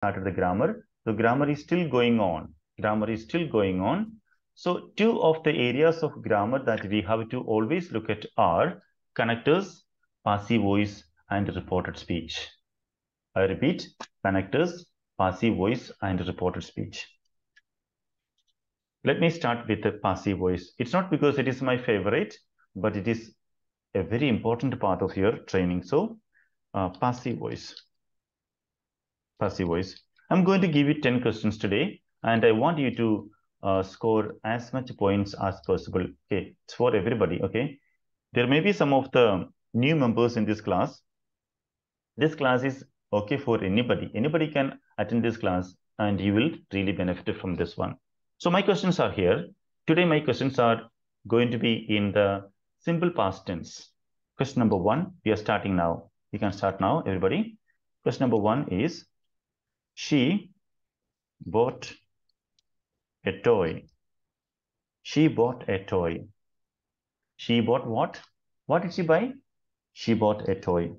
started the grammar. So grammar is still going on. Grammar is still going on. So two of the areas of grammar that we have to always look at are connectors, passive voice, and reported speech. I repeat, connectors, passive voice, and reported speech. Let me start with the passive voice. It's not because it is my favorite, but it is a very important part of your training. So passive voice. Passive voice. I'm going to give you 10 questions today, and I want you to score as much points as possible. Okay, it's for everybody. Okay, there may be some of the new members in this class. This class is okay for anybody. Anybody can attend this class, and you will really benefit from this one. So my questions are here. Today, my questions are going to be in the simple past tense. Question number one, we are starting now. You can start now, everybody. Question number one is, she bought a toy. She bought a toy. She bought what? What did she buy? She bought a toy.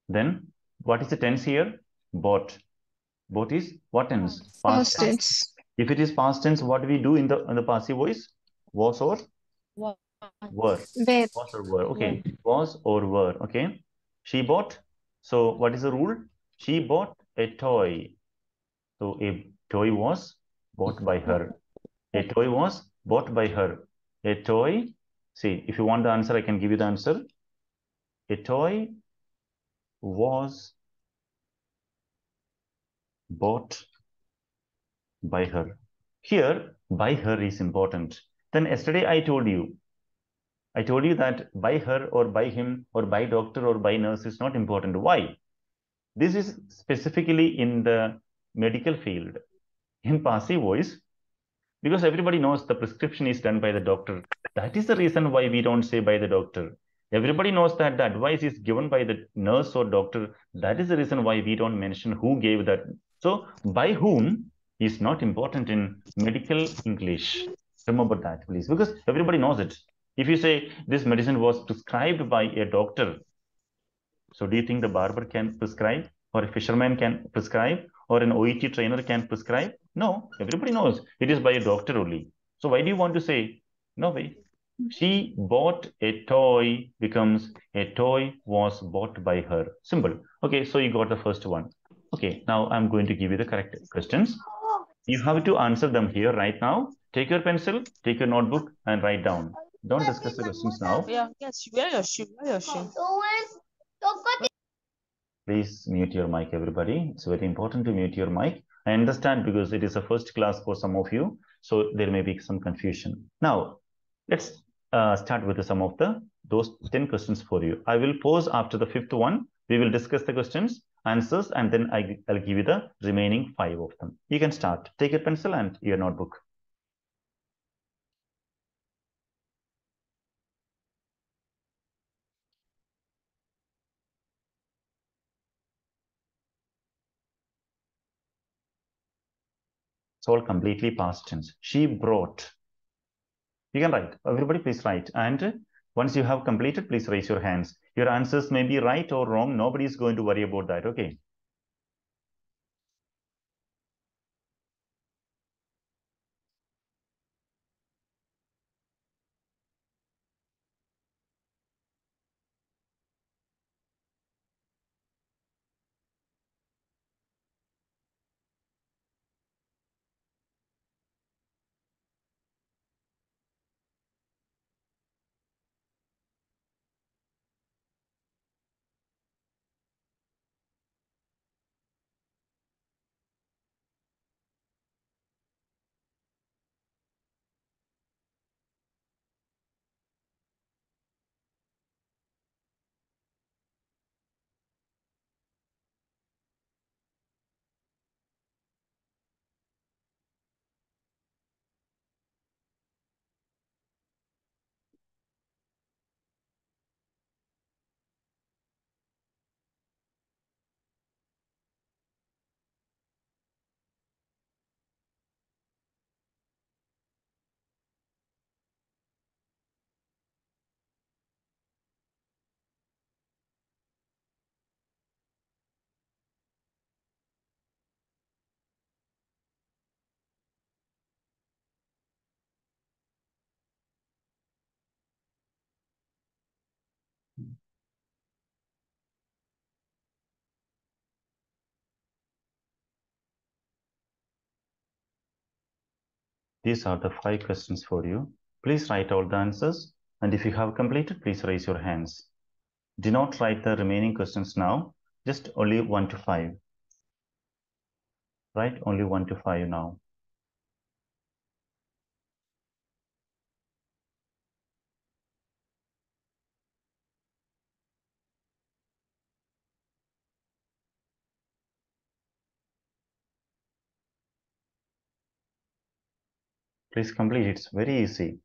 Then, what is the tense here? Bought. Bought is what tense? Past Past tense. tense. If it is past tense, what do we do in the passive voice? Was or were? Where? Was or were? Okay. Was or were? Okay. She bought. So what is the rule? She bought a toy. So a toy was bought by her. A toy was bought by her. A toy. See, if you want the answer, I can give you the answer. A toy was bought by her. Here, by her is important. Then yesterday I told you that by her or by him or by doctor or by nurse is not important. Why? This is specifically in the medical field. In passive voice, because everybody knows the prescription is done by the doctor. That is the reason why we don't say by the doctor. Everybody knows that the advice is given by the nurse or doctor. That is the reason why we don't mention who gave that. So, by whom is not important in medical English. Remember that, please, because everybody knows it. If you say this medicine was prescribed by a doctor, so do you think the barber can prescribe, or a fisherman can prescribe, or an OET trainer can prescribe? No, everybody knows it is by a doctor only. So why do you want to say, no way? She bought a toy becomes a toy was bought by her. Simple. Okay, so you got the first one. Okay, now I'm going to give you the correct questions. You have to answer them here right now. Take your pencil, take your notebook, and write down. Don't discuss the questions now. Yeah, yes, wear your shoe. Wear your shoe. Please mute your mic, everybody. It's very important to mute your mic. I understand because it is a first class for some of you, so there may be some confusion. Now, let's start with some of those 10 questions for you. I will pause after the fifth one. We will discuss the questions, answers, and then I'll give you the remaining 5 of them. You can start. Take your pencil and your notebook. It's all completely past tense. She brought. You can write. Everybody, please write. And once you have completed, please raise your hands. Your answers may be right or wrong. Nobody is going to worry about that. Okay. These are the 5 questions for you. Please write all the answers. And if you have completed, please raise your hands. Do not write the remaining questions now. Just only 1 to 5. Write only 1 to 5 now. Please complete. It's very easy.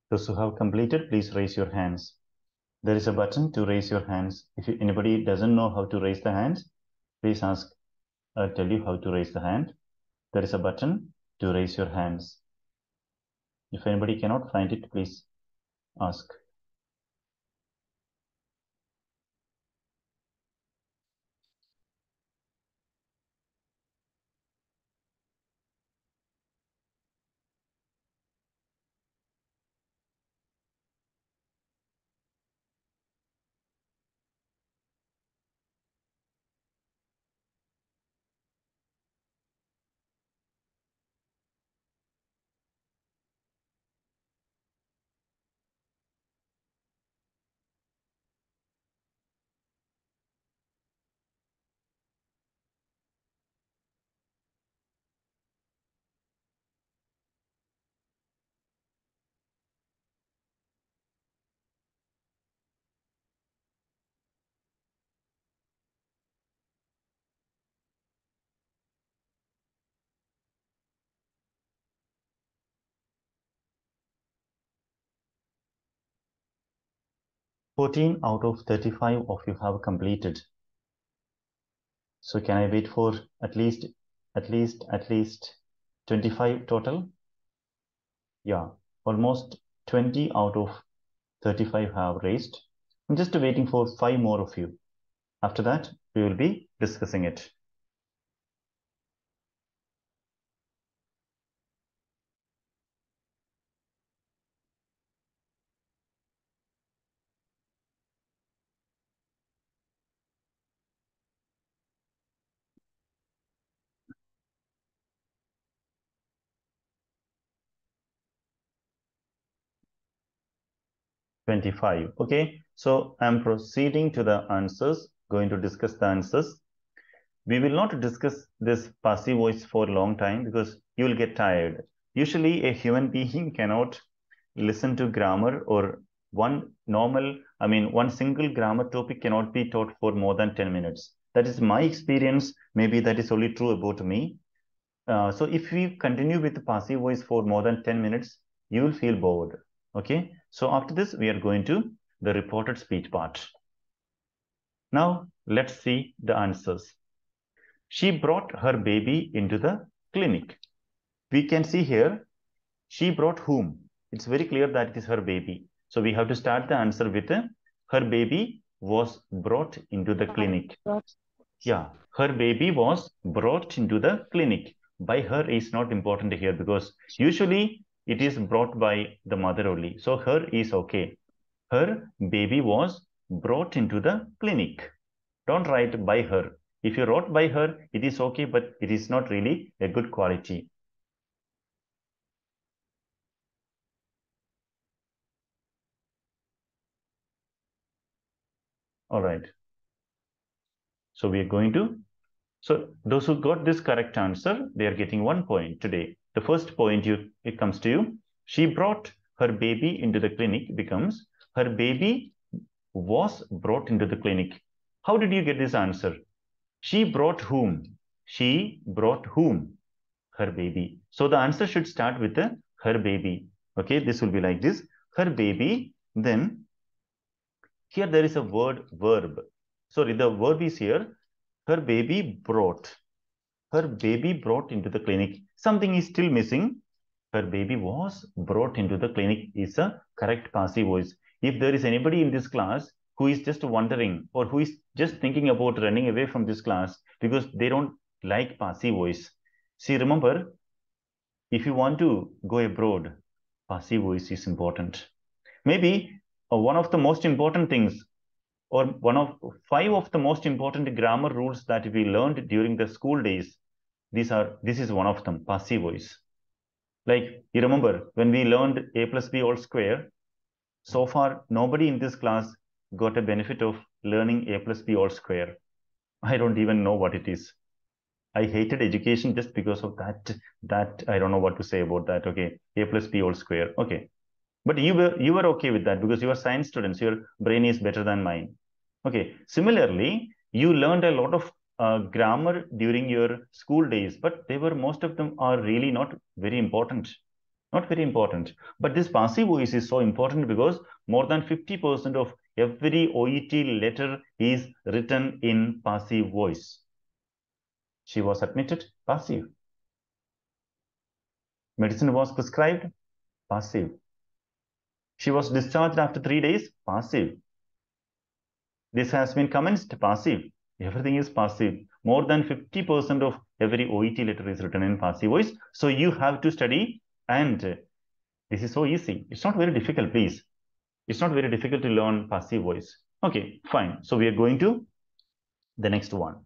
Those who have completed, please raise your hands. There is a button to raise your hands. If anybody doesn't know how to raise the hands, please ask. I'll tell you how to raise the hand. There is a button to raise your hands. If anybody cannot find it, please ask. "14 out of 35 of you have completed. So can I wait for at least 25 total? Yeah, almost 20 out of 35 have raised. I'm just waiting for 5 more of you. After that, we will be discussing it. "25. Okay, so I'm proceeding to the answers, going to discuss the answers. We will not discuss this passive voice for a long time because you will get tired. Usually a human being cannot listen to grammar, or one single grammar topic cannot be taught for more than 10 minutes. That is my experience. Maybe that is only true about me. So if we continue with the passive voice for more than 10 minutes, you will feel bored. Okay. So after this, we are going to the reported speech part. Now let's see the answers. She brought her baby into the clinic. We can see here, she brought whom? It's very clear that it is her baby. So we have to start the answer with her baby was brought into the clinic. Yeah, her baby was brought into the clinic. By her is not important here because usually it is brought by the mother only. So her is okay. Her baby was brought into the clinic. Don't write by her. If you wrote by her, it is okay, but it is not really a good quality. All right. So we are going to, so those who got this correct answer, they are getting 1 point today. The first point it comes to you. She brought her baby into the clinic becomes her baby was brought into the clinic. How did you get this answer? She brought whom? She brought whom? Her baby. So the answer should start with the her baby. Okay, this will be like this. Her baby. Then here there is a verb. Sorry, the verb is here. Her baby brought. Her baby brought into the clinic. Something is still missing. Her baby was brought into the clinic is a correct passive voice. If there is anybody in this class who is just wondering or who is just thinking about running away from this class because they don't like passive voice, see, remember, if you want to go abroad, passive voice is important. Maybe one of the most important things or one of 5 of the most important grammar rules that we learned during the school days, this is one of them, passive voice. Like, you remember when we learned a plus b all square, so far nobody in this class got a benefit of learning a plus b all square. I don't even know what it is. I hated education just because of that I don't know what to say about that. Okay, a plus b all square. Okay, but you were okay with that because you are science students. Your brain is better than mine. Okay, similarly, you learned a lot of grammar during your school days, but most of them are really not very important. Not very important. But this passive voice is so important because more than 50% of every OET letter is written in passive voice. She was admitted, passive. Medicine was prescribed, passive. She was discharged after 3 days, passive. This has been commenced, passive. Everything is passive. More than 50% of every OET letter is written in passive voice. So you have to study, and this is so easy. It's not very difficult, please. It's not very difficult to learn passive voice. Okay, fine. So we are going to the next one.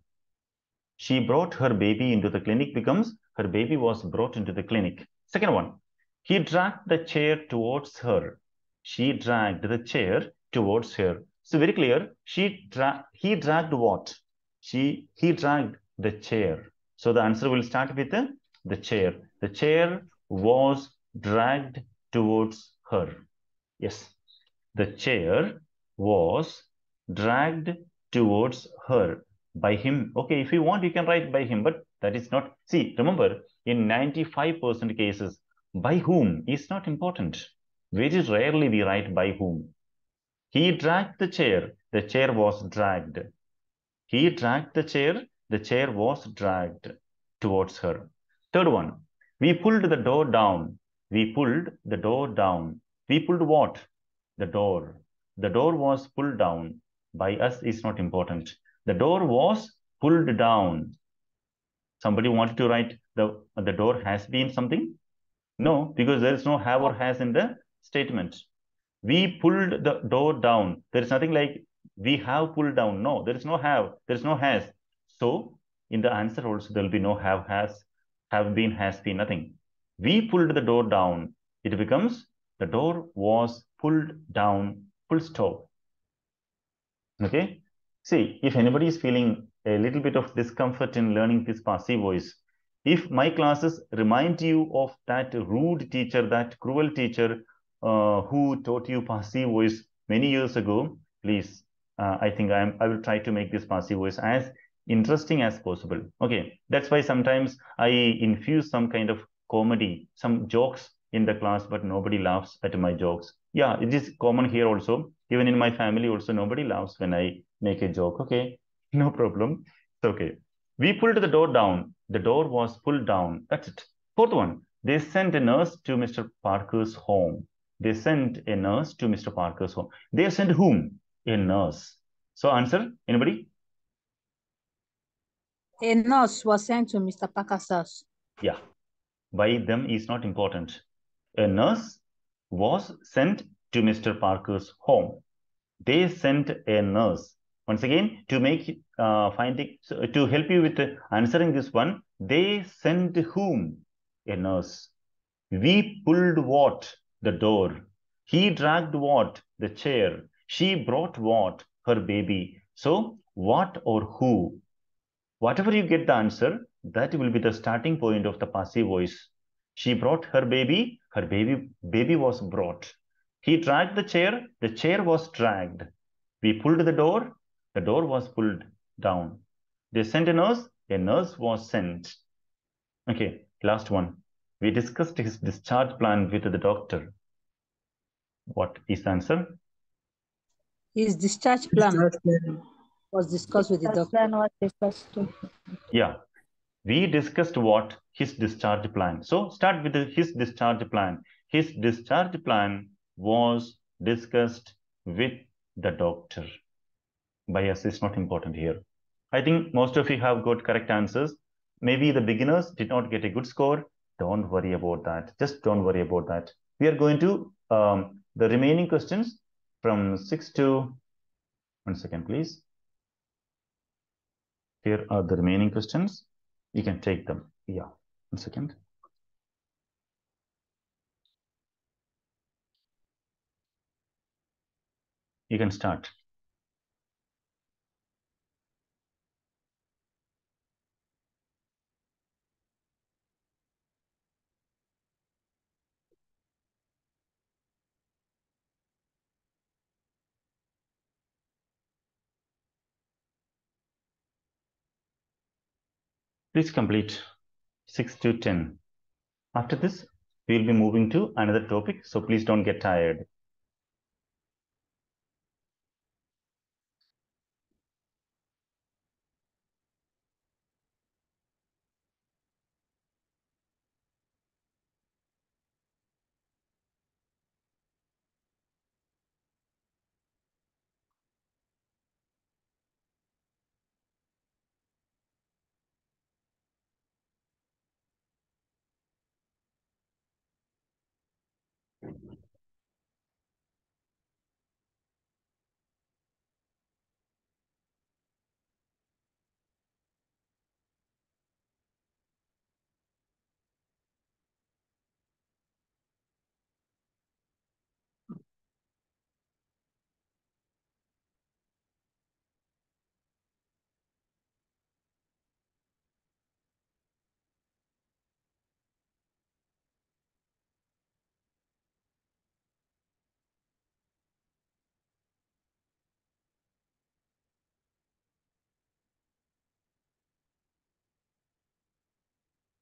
She brought her baby into the clinic becomes her baby was brought into the clinic. Second one, he dragged the chair towards her. She dragged the chair towards her. So very clear. He dragged what? He dragged the chair. So the answer will start with the chair. The chair was dragged towards her. Yes, the chair was dragged towards her by him. Okay, if you want, you can write by him, but that is not. See, remember, in 95% cases, by whom is not important. Very rarely we write by whom. He dragged the chair was dragged. He dragged the chair was dragged towards her. Third one, we pulled the door down. We pulled the door down. We pulled what? The door. The door was pulled down. By us is not important. The door was pulled down. Somebody wanted to write the door has been something? No, because there is no have or has in the statement. We pulled the door down. There is nothing like we have pulled down. No, there is no have. There is no has. So in the answer also there will be no have, has, have been, has been, nothing. We pulled the door down. It becomes the door was pulled down, full stop. Okay. See, if anybody is feeling a little bit of discomfort in learning this passive voice, if my classes remind you of that rude teacher, that cruel teacher who taught you passive voice many years ago, please, I think I will try to make this passive voice as interesting as possible. Okay, that's why sometimes I infuse some kind of comedy, some jokes in the class, but nobody laughs at my jokes. Yeah, it is common here also. Even in my family also, nobody laughs when I make a joke. Okay, no problem. It's okay. We pulled the door down. The door was pulled down. That's it. Fourth one, they sent a nurse to Mr. Parker's home. They sent a nurse to Mr. Parker's home. They sent whom? A nurse. So answer, anybody? A nurse was sent to Mr. Parker's house. Yeah, by them is not important. A nurse was sent to Mr. Parker's home. They sent a nurse. Once again, to make to help you with answering this one, they sent whom? A nurse. We pulled what? The door. He dragged what? The chair. She brought what? Her baby. So, what or who? Whatever you get the answer, that will be the starting point of the passive voice. She brought her baby baby was brought. He dragged the chair was dragged. We pulled the door was pulled down. They sent a nurse was sent. Okay, last one. We discussed his discharge plan with the doctor. What is the answer? His discharge plan. Was discussed with the doctor. Plan was discussed too. Yeah, we discussed what his discharge plan. So start with his discharge plan. His discharge plan was discussed with the doctor. Bias is not important here. I think most of you have got correct answers. Maybe the beginners did not get a good score. Don't worry about that. Just don't worry about that. We are going to the remaining questions from 6 to 1 second, please. Here are the remaining questions. You can take them. Yeah, 1 second. You can start. Please complete 6 to 10. After this, we will be moving to another topic, so please don't get tired.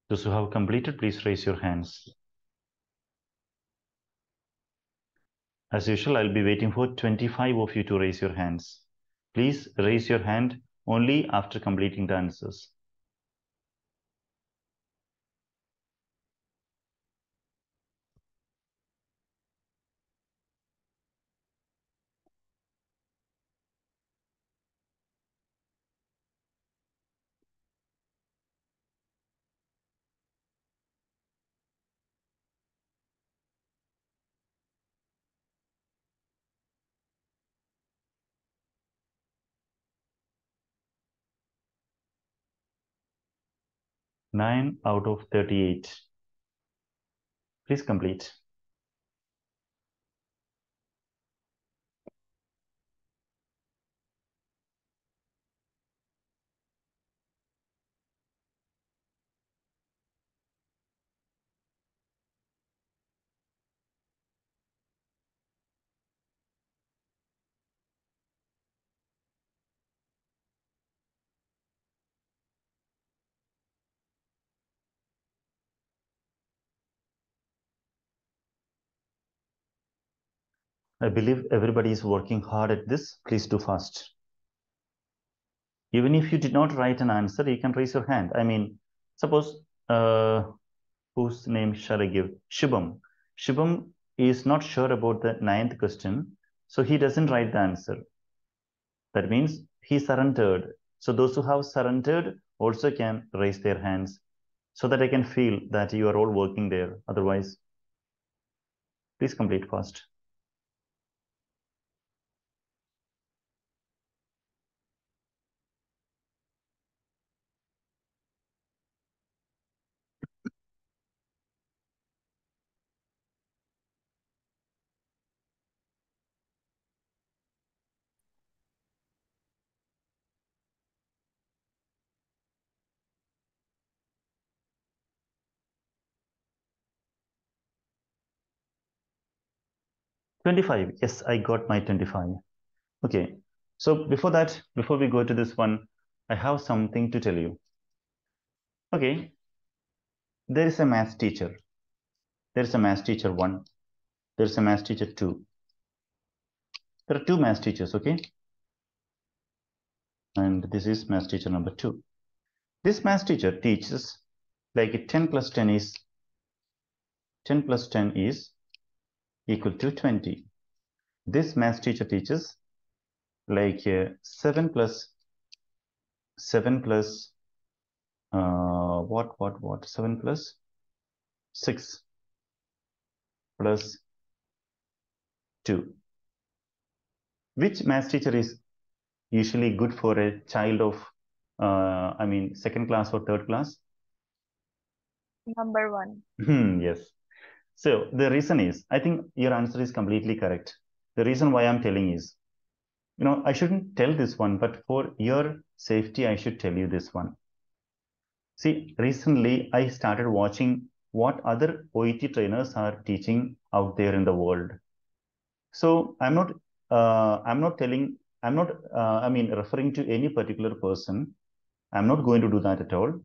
Those who have completed, please raise your hands. As usual, I'll be waiting for 25 of you to raise your hands. Please raise your hand only after completing the answers. Nine out of 38. Please complete. I believe everybody is working hard at this. Please do fast. Even if you did not write an answer, you can raise your hand. I mean, suppose, whose name shall I give? Shubham. Shubham is not sure about the 9th question, so he doesn't write the answer. That means he surrendered. So those who have surrendered also can raise their hands so that I can feel that you are all working there. Otherwise, please complete fast. $25. Yes, I got my 25. Okay. So before that, before we go to this one, I have something to tell you. Okay. There is a math teacher. There is a math teacher 1. There is a math teacher 2. There are 2 math teachers, okay? And this is math teacher number 2. This math teacher teaches like 10 plus 10 is equal to 20. This math teacher teaches like 7 plus 7 plus 7 plus 6 plus 2. Which math teacher is usually good for a child of second class or third class? Number 1. Yes. So the reason is, I think your answer is completely correct. The reason why I'm telling is, I shouldn't tell this one, but for your safety, I should tell you this one. See, recently I started watching what other OET trainers are teaching out there in the world. So I'm not referring to any particular person. I'm not going to do that at all.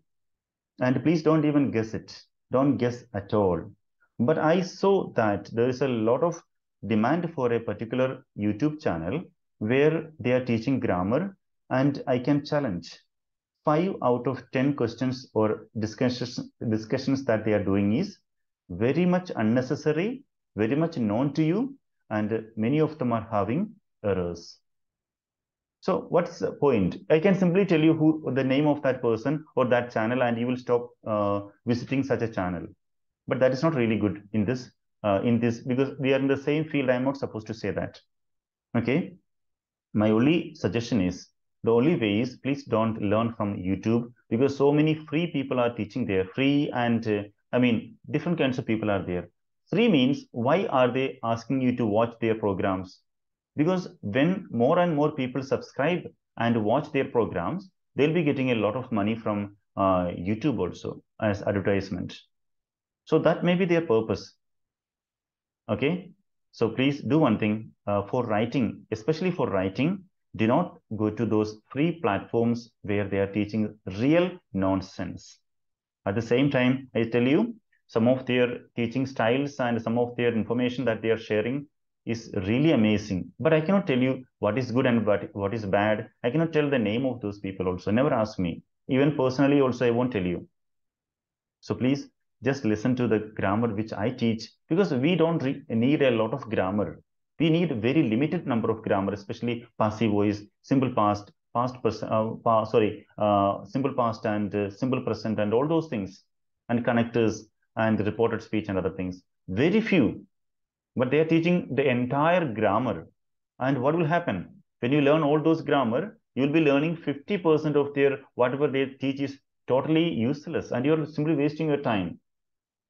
And please don't even guess it. Don't guess at all. But I saw that there is a lot of demand for a particular YouTube channel where they are teaching grammar, and I can challenge 5 out of 10 questions or discussions that they are doing is very much unnecessary, very much known to you, and many of them are having errors. So what's the point? I can simply tell you the name of that person or that channel, and you will stop visiting such a channel. But that is not really good in this because we are in the same field. I'm not supposed to say that. Okay. My only suggestion is, the only way is, please don't learn from YouTube, because so many free people are teaching there. Free and different kinds of people are there. Free means, why are they asking you to watch their programs? Because when more and more people subscribe and watch their programs, they'll be getting a lot of money from YouTube also as advertisement. So that may be their purpose. Okay. So please do one thing for writing, especially for writing, do not go to those free platforms where they are teaching real nonsense. At the same time, I tell you, some of their teaching styles and some of their information that they are sharing is really amazing. But I cannot tell you what is good and what is bad. I cannot tell the name of those people also. Never ask me. Even personally also, I won't tell you. So please just listen to the grammar which I teach, because we don't need a lot of grammar. We need very limited number of grammar, especially passive voice, simple past, simple past and simple present and all those things, and connectors and reported speech and other things. Very few, but they are teaching the entire grammar. And what will happen? When you learn all those grammar, you will be learning 50% of their whatever they teach is totally useless, and you're simply wasting your time.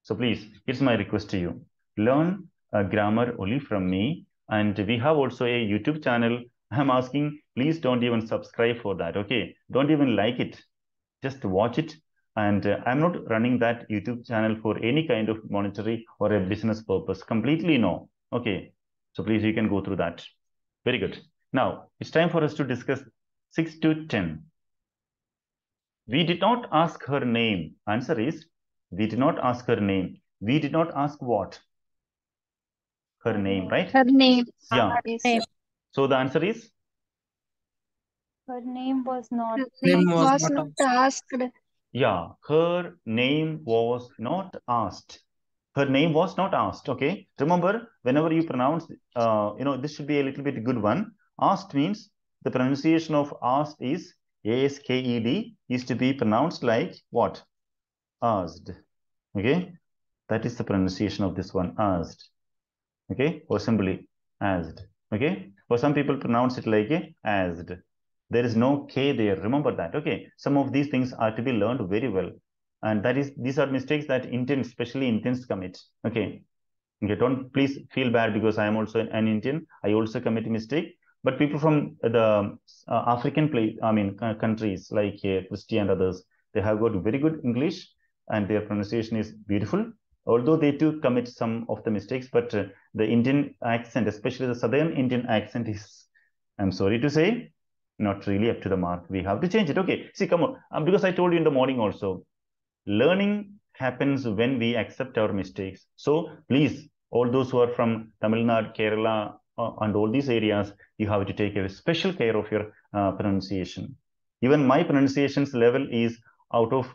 So please, it's my request to you. Learn grammar only from me. And we have also a YouTube channel. I'm asking, please don't even subscribe for that. Okay. Don't even like it. Just watch it. And I'm not running that YouTube channel for any kind of monetary or a business purpose. Completely no. Okay. So please, you can go through that. Very good. Now, it's time for us to discuss 6 to 10. We did not ask her name. Answer is, we did not ask her name. We did not ask what? Her name, right? Her name. Yeah. Yes. So the answer is? Her name was not. Name was was not not asked. Yeah, her name was not asked. Her name was not asked. Okay. Remember, whenever you pronounce, this should be a little bit good one. Asked means the pronunciation of asked is ASKED, is to be pronounced like what? Asked. Okay. That is the pronunciation of this one, asked. Okay. Or simply asked. Okay. Or some people pronounce it like asked. There is no K there. Remember that. Okay. Some of these things are to be learned very well. And these are mistakes that Indians, especially Indians, commit. Okay. Okay. Don't please feel bad, because I am also an Indian. I also commit mistake. But people from the African countries like Christy and others, they have got very good English and their pronunciation is beautiful. Although they too commit some of the mistakes, but the Indian accent, especially the Southern Indian accent, is, I'm sorry to say, not really up to the mark. We have to change it. Okay. See, come on. Because I told you in the morning also, learning happens when we accept our mistakes. So please, all those who are from Tamil Nadu, Kerala, and all these areas, you have to take a special care of your pronunciation. Even my pronunciation's level is out of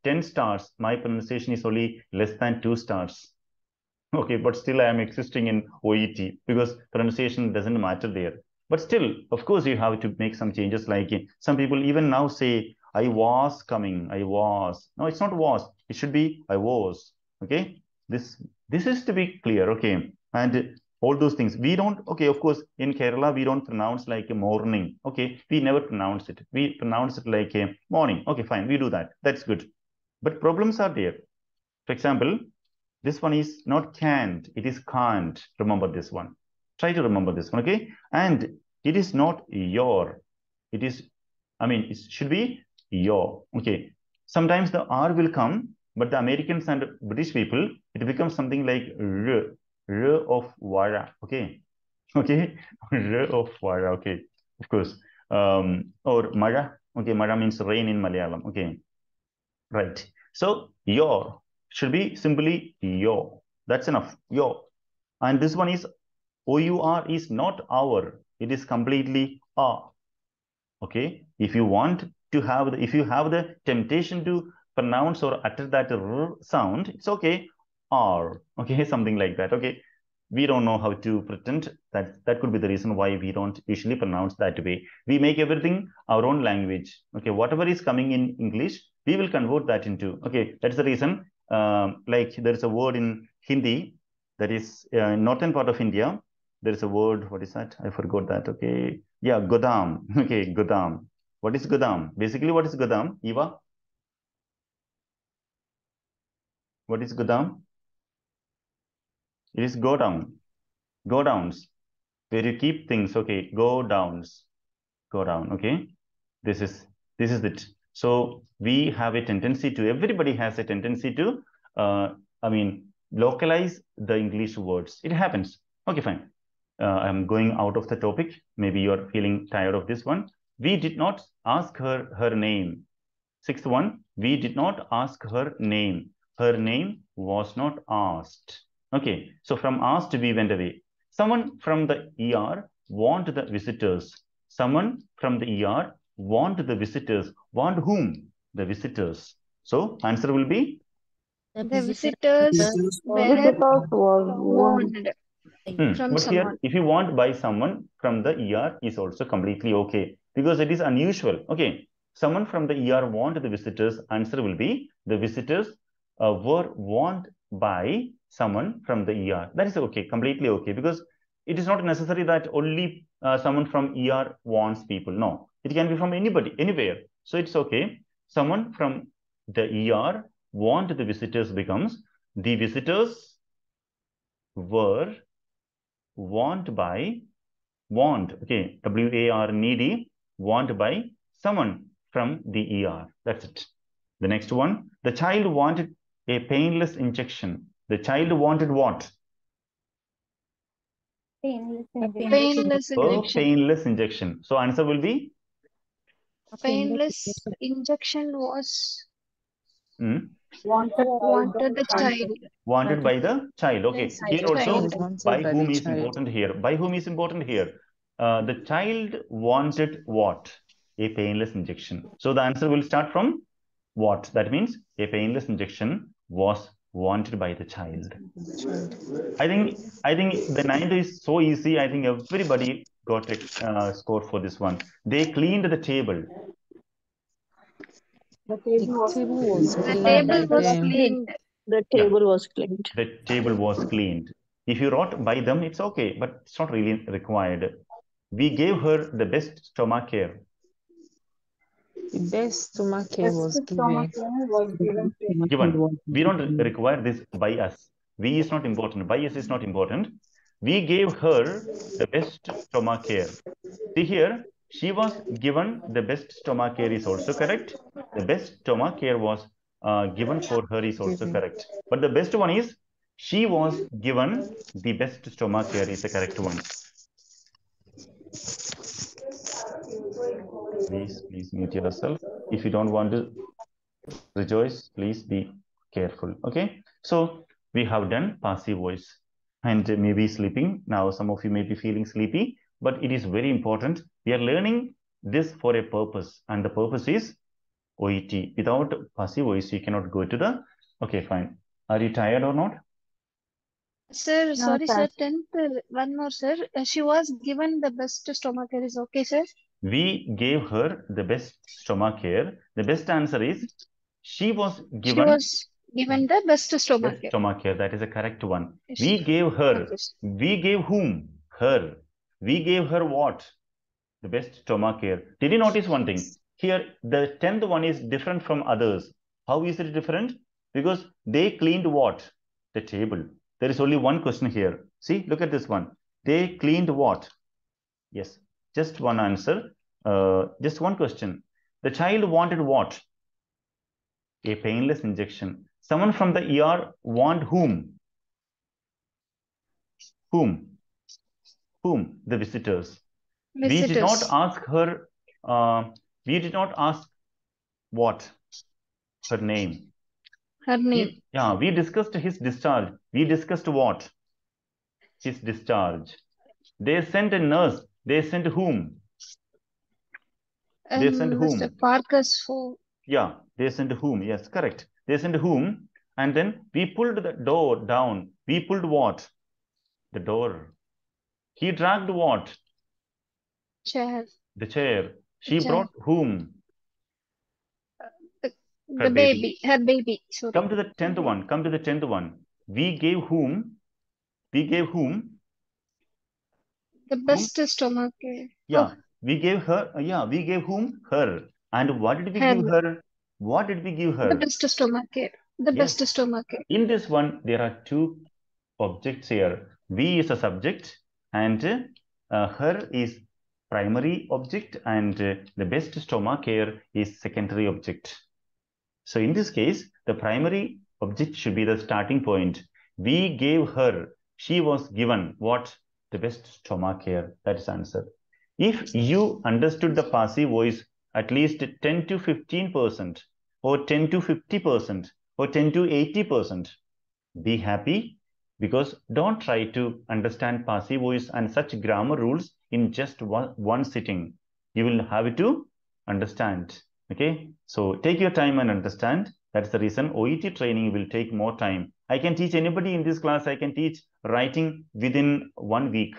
10 stars. My pronunciation is only less than 2 stars. Okay, but still I am existing in OET because pronunciation doesn't matter there. But still, of course, you have to make some changes. Like some people even now say, I was coming, I was. No, it's not was. It should be I was. Okay, this is to be clear. Okay, and all those things we don't. Okay, of course, in Kerala we don't pronounce like a morning. Okay, we never pronounce it. We pronounce it like a morning. Okay, fine, we do that. That's good. But problems are there. For example, this one is not can't, it is can't. Remember this one. Try to remember this one, okay? And it is not your. It is, I mean, it should be your, okay? Sometimes the R will come, but the Americans and British people, it becomes something like R of Vara, okay? Okay, R of Vara, okay, of course. Or Mara, okay, Mara means rain in Malayalam, okay? Right. So your should be simply your. That's enough. Your. And this one is OUR is not our. It is completely our. Okay. If you want to have if you have the temptation to pronounce or utter that R sound, it's okay. R. Okay, something like that. Okay. We don't know how to pretend. That could be the reason why we don't usually pronounce that way. We make everything our own language. Okay, whatever is coming in English, we will convert that into. Okay, that's the reason. Like there is a word in Hindi that is northern part of India. There is a word. What is that? I forgot that. Okay, yeah, Godam. Okay, Godam. What is Godam? Basically, what is Godam? Eva? What is Godam? It is go down. Go downs. Where you keep things. Okay, go downs. Go down. Okay, this is it. So we have a tendency to. Everybody has a tendency to. I mean, localize the English words. It happens. Okay, fine. I'm going out of the topic. Maybe you're feeling tired of this one. We did not ask her name. Sixth one, we did not ask her name. Her name was not asked. Okay, so from asked, we went away. Someone from the ER want the visitors. Someone from the ER want the visitors. Want whom? The visitors. So answer will be? The visitors were Visitors was warned from But someone. here, if you want by someone from the ER is also completely okay because it is unusual. Okay, someone from the ER want the visitors. Answer will be the visitors were warned by someone from the ER. That is okay, completely okay, because it is not necessary that only someone from ER wants people. No, it can be from anybody, anywhere. So it's okay. Someone from the ER want the visitors becomes the visitors were warned by okay, WAR needy, warned by someone from the ER. That's it. The next one, the child wanted a painless injection. The child wanted what? painless Painless A injection. painless injection. So answer will be? Painless injection was wanted the child. Wanted by the child. Okay. Yes, Here also, Wanted by by whom the is child. important here? By whom is important here? The child wanted what? A painless injection. So the answer will start from what? That means a painless injection was wanted by the child. I think the 9th is so easy. I think everybody got a score for this one. They cleaned the table. The table was The cleaned table by was them. cleaned. The table was cleaned. The table was cleaned. If you wrote by them, it's okay, but it's not really required. We gave her the best stomach care. The best stomach care was given. Given. We don't require this by us. We is not important. By us is not important. We gave her the best stomach care. See here, she was given the best stomach care is also correct. The best stomach care was given for her is also Given. correct. But the best one is she was given the best stomach care is the correct one. Please mute yourself. If you don't want to rejoice, please be careful. Okay. So we have done passive voice and maybe sleeping. Now some of you may be feeling sleepy, but it is very important. We are learning this for a purpose, and the purpose is OET. Without passive voice, you cannot go to the... Okay, fine. Are you tired or not? Sir, No, sorry, sir. sir. 10th, one more, sir. She was given the best stomach care. Is okay, sir? We gave her the best stomach care. The best answer is she was She given was given the best stomach best care. stomach care. That is a correct one. Yes. We gave her. Okay, sir. We gave whom? Her. We gave her what? The best stomach care. Did you notice one thing? Here, the 10th one is different from others. How is it different? Because they cleaned what? The table. There is only one question here. See, look at this one. They cleaned what? Yes, just one answer. Just one question. The child wanted what? A painless injection. Someone from the ER want whom? Whom? Whom? The visitors. We did not Visitors. ask her, we did not ask what? Her name. Her name. We discussed his discharge. We discussed what? His discharge. They sent a nurse. They sent whom? They sent whom? Mr. Parker's for. Yeah, they sent whom? Yes, correct. They sent whom? And then we pulled the door down. We pulled what? The door. He dragged what? Chair. The chair. She Chair. brought whom? The baby. Her baby. Sorry. Come to the 10th one. Come to the 10th one. We gave whom? We gave whom? The best stomach care. Yeah, we gave her. We gave whom? Her. And what did we give her? What did we give her? The best stomach care. The Yes. best stomach care. In this one, there are two objects here. We is a subject, and her is primary object, and the best stomach care is secondary object. So in this case, the primary object should be the starting point. We gave her. She was given what? The best stomach care. That is answer. If you understood the passive voice at least 10 to 15%, or 10 to 50%, or 10 to 80%, be happy, because don't try to understand passive voice and such grammar rules in just one sitting. You will have to understand. Okay, so take your time and understand. That's the reason OET training will take more time. I can teach anybody in this class. I can teach writing within 1 week.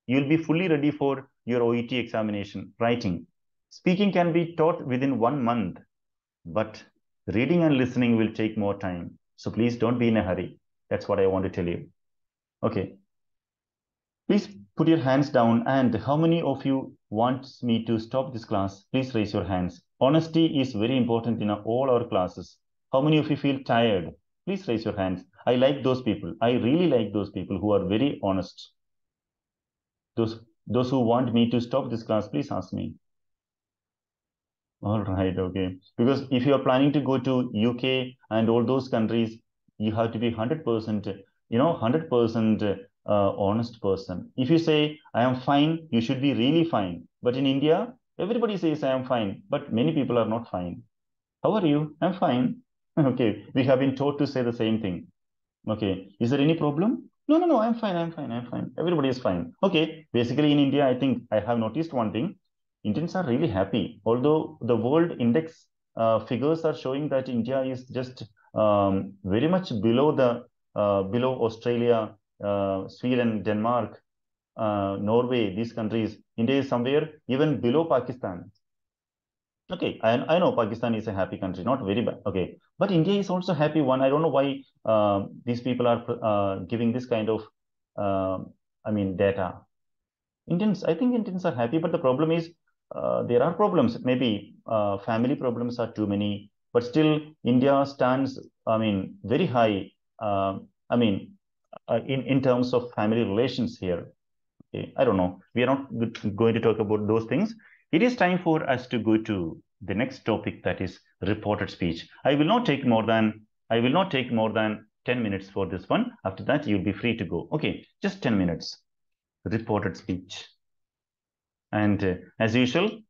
You'll be fully ready for your OET examination. Writing. Speaking can be taught within 1 month, but reading and listening will take more time. So please don't be in a hurry. That's what I want to tell you. Okay. Please put your hands down. And how many of you want me to stop this class? Please raise your hands. Honesty is very important in all our classes. How many of you feel tired? Please raise your hands. I like those people. I really like those people who are very honest. Those who want me to stop this class, please ask me. All right, okay. Because if you are planning to go to UK and all those countries, you have to be 100%, 100% honest person. If you say, I am fine, you should be really fine. But in India, everybody says, I am fine, but many people are not fine. How are you? I'm fine. Okay, we have been taught to say the same thing. Okay, is there any problem? No, I'm fine. Everybody is fine. Okay, basically in India, I think I have noticed one thing. Indians are really happy. Although the world index figures are showing that India is just very much below below Australia, Sweden, Denmark, Norway, these countries. India is somewhere even below Pakistan. Okay, I know Pakistan is a happy country, not very bad. Okay, but India is also happy one. I don't know why these people are giving this kind of, data. I think Indians are happy, but the problem is there are problems. Maybe family problems are too many, but still India stands, very high. In terms of family relations here. Okay, I don't know. We are not going to talk about those things. It is time for us to go to the next topic, that is reported speech. I will not take more than 10 minutes for this one. After that, you'll be free to go. Okay, just 10 minutes. Reported speech. And as usual,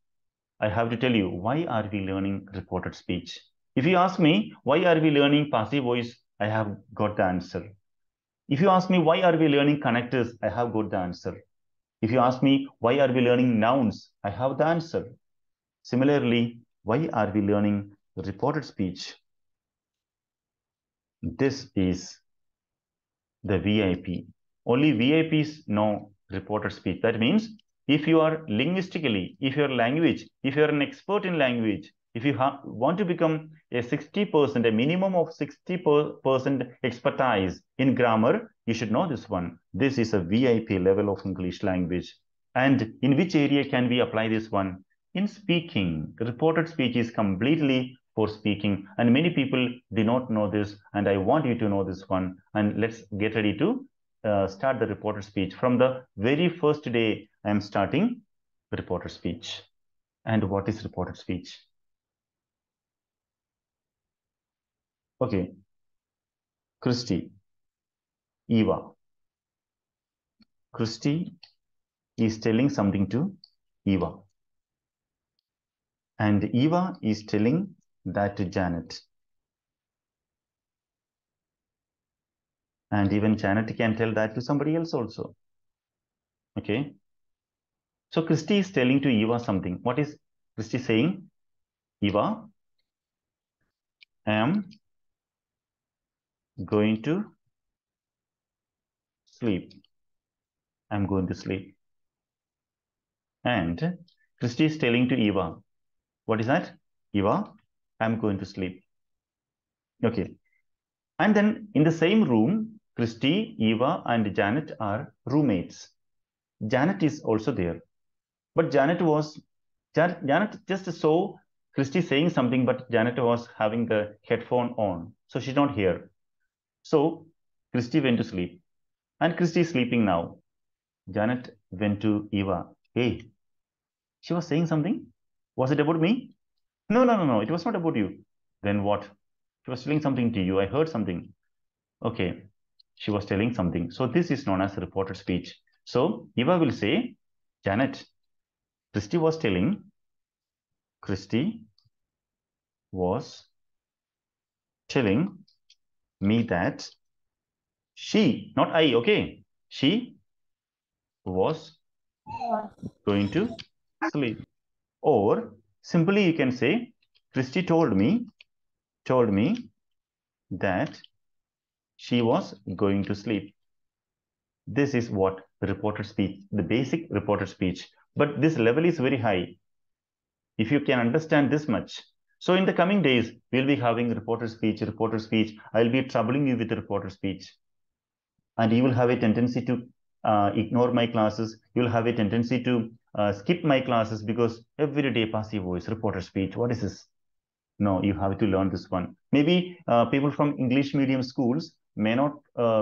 I have to tell you, why are we learning reported speech? If you ask me, why are we learning passive voice? I have got the answer. If you ask me, why are we learning connectors? I have got the answer. If you ask me, why are we learning nouns? I have the answer. Similarly, why are we learning reported speech? This is the VIP. Only VIPs know reported speech. That means if you are linguistically, if your language, if you are an expert in language, if you want to become a 60%, a minimum of 60% expertise in grammar, you should know this one. This is a VIP level of English language. And in which area can we apply this one? In speaking. Reported speech is completely for speaking, and many people do not know this, and I want you to know this one. And let's get ready to start the reported speech. From the very first day, I am starting the reported speech. And what is reported speech? Okay, Christy, Eva. Christy is telling something to Eva, and Eva is telling that to Janet. And even Janet can tell that to somebody else also. Okay. So Christy is telling to Eva something. What is Christy saying? Eva, I am going to sleep. I'm going to sleep. And Christy is telling to Eva, what is that? Eva, I'm going to sleep. Okay. And then in the same room, Christy, Eva, and Janet are roommates. Janet is also there. But Janet just saw Christy saying something, but Janet was having the headphone on. So she's not here. So Christy went to sleep. And Christy is sleeping now. Janet went to Eva. Hey, she was saying something. Was it about me? No. It was not about you. Then what? She was telling something to you. I heard something. Okay. She was telling something. So this is known as reported speech. So Eva will say, Janet, Christy was telling me that she, not I, okay, she was going to sleep. Or simply you can say, Christy told me that she was going to sleep. This is what the reported speech, the basic reported speech. But this level is very high. If you can understand this much. So in the coming days, we'll be having reported speech. I'll be troubling you with the reported speech. And you will have a tendency to ignore my classes. You'll have a tendency to skip my classes because every day passive voice, reported speech. What is this? No, you have to learn this one. Maybe people from English medium schools may not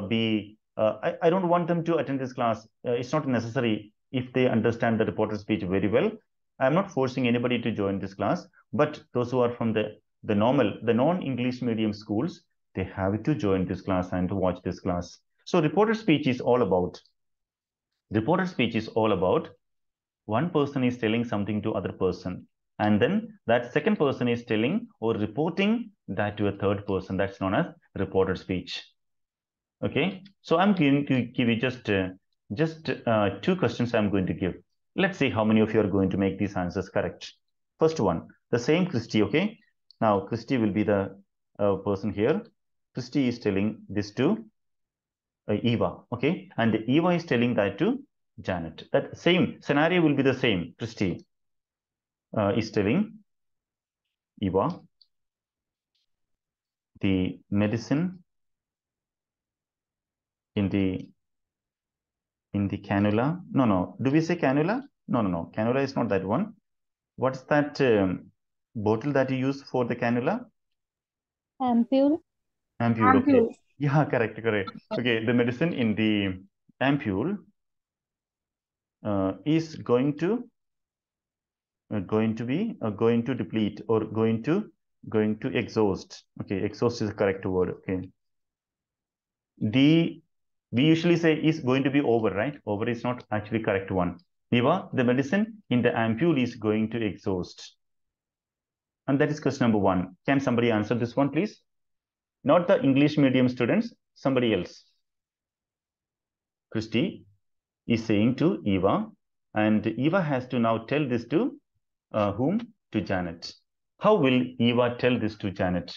be, I don't want them to attend this class. It's not necessary if they understand the reported speech very well. I'm not forcing anybody to join this class, but those who are from the non-English medium schools, they have to join this class and to watch this class. So reported speech is all about one person is telling something to other person, and then that second person is telling or reporting that to a third person. That's known as reported speech. Okay, so I'm going to give you just 2 questions I'm going to give. Let's see how many of you are going to make these answers correct. First one, the same Christy, okay? Now, Christy will be the person here. Christy is telling this to Eva, okay? And Eva is telling that to Janet. That same scenario will be the same. Christy is telling Eva, the medicine in the cannula. No. Do we say cannula? No. Cannula is not that one. What's that bottle that you use for the cannula? Ampule. Ampule. Okay. Yeah, correct. Okay, the medicine in the ampule is going to deplete or going to exhaust. Okay, exhaust is the correct word. Okay. We usually say is going to be over, right? Over is not actually correct one. Eva, the medicine in the ampule is going to exhaust. And that is question number 1. Can somebody answer this one, please? Not the English medium students, somebody else. Christy is saying to Eva, and Eva has to now tell this to whom? to Janet. How will Eva tell this to Janet?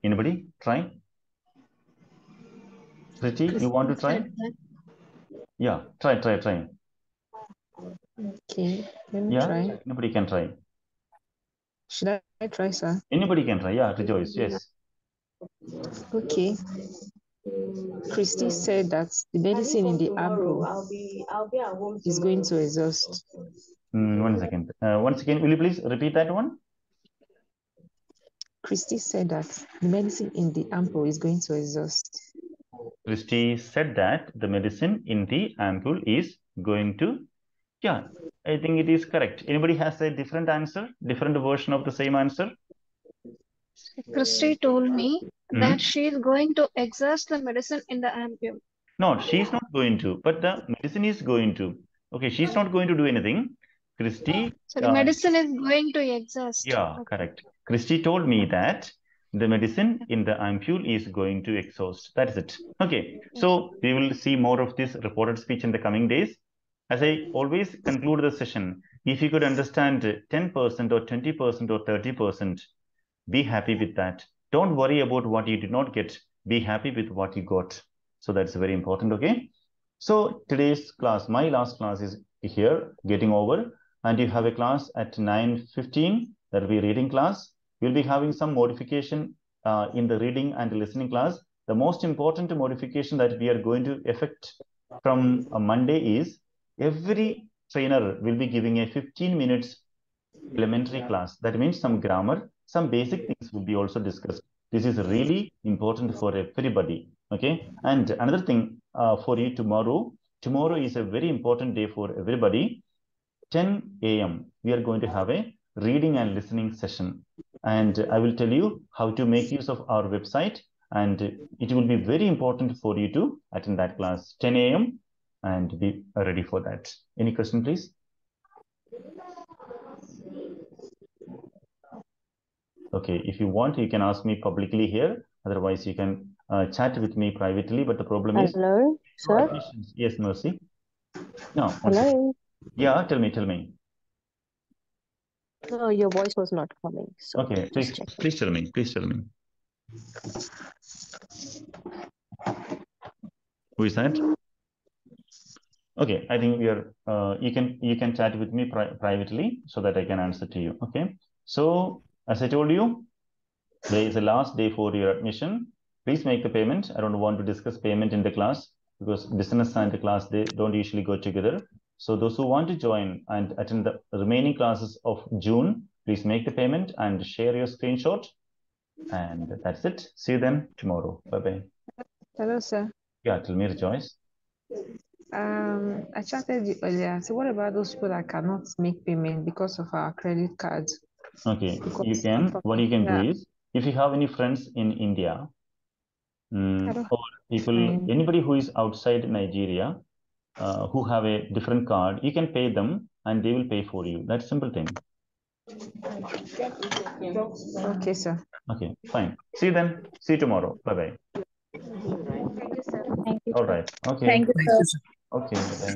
Anybody try? Priti, you want to try? Yeah, try. Okay, let me try. Anybody can try. Should I try, sir? Anybody can try. Yeah, Rejoice. Yes. Okay. Christy said that the medicine in the ampoule is going to exhaust. 1 second. Once again, will you please repeat that one? Christy said that the medicine in the ampoule is going to exhaust. Christy said that the medicine in the ampoule is going to. Yeah, I think it is correct. Anybody has a different answer, different version of the same answer? Christy told me that she is going to exhaust the medicine in the ampoule. No, she's not going to, but the medicine is going to. Okay, she's not going to do anything. Christy. So the medicine is going to exhaust. Yeah, correct. Christy told me that the medicine in the ampoule is going to exhaust. That's it. Okay, so we will see more of this reported speech in the coming days. As I always conclude the session, if you could understand 10% or 20% or 30%, be happy with that. Don't worry about what you did not get. Be happy with what you got. So that's very important, okay? So today's class, my last class is here, getting over. And you have a class at 9:15. That will be reading class. We'll be having some modification in the reading and listening class. The most important modification that we are going to effect from Monday is every trainer will be giving a 15 minutes elementary class. That means some grammar, some basic things will be also discussed. This is really important for everybody. Okay. And another thing for you tomorrow is a very important day for everybody. 10 a.m. we are going to have a reading and listening session. And I will tell you how to make use of our website. And it will be very important for you to attend that class 10 a.m. and be ready for that. Any question, please? Okay, if you want, you can ask me publicly here. Otherwise, you can chat with me privately. But the problem is... Hello, sir? Yes, Mercy. No. Hello? Yeah, tell me. No, your voice was not coming. So Okay, please tell me. Who is that? Okay, I think we are. You can chat with me privately so that I can answer to you. Okay. So as I told you, today is the last day for your admission. Please make the payment. I don't want to discuss payment in the class because business and the class, they don't usually go together. So those who want to join and attend the remaining classes of June, please make the payment and share your screenshot. And that's it. See you then tomorrow. Bye-bye. Hello, sir. Yeah, tell me, Rejoice. I chatted you earlier. So what about those people that cannot make payment because of our credit cards? Okay, you can. What you can do is, if you have any friends in India, or people, anybody who is outside Nigeria, who have a different card, you can pay them and they will pay for you. That's simple thing. Okay, sir. Okay, fine. See you then. See you tomorrow. Bye-bye. Thank you, sir. All right. Okay. Thank you, sir. Okay. Bye.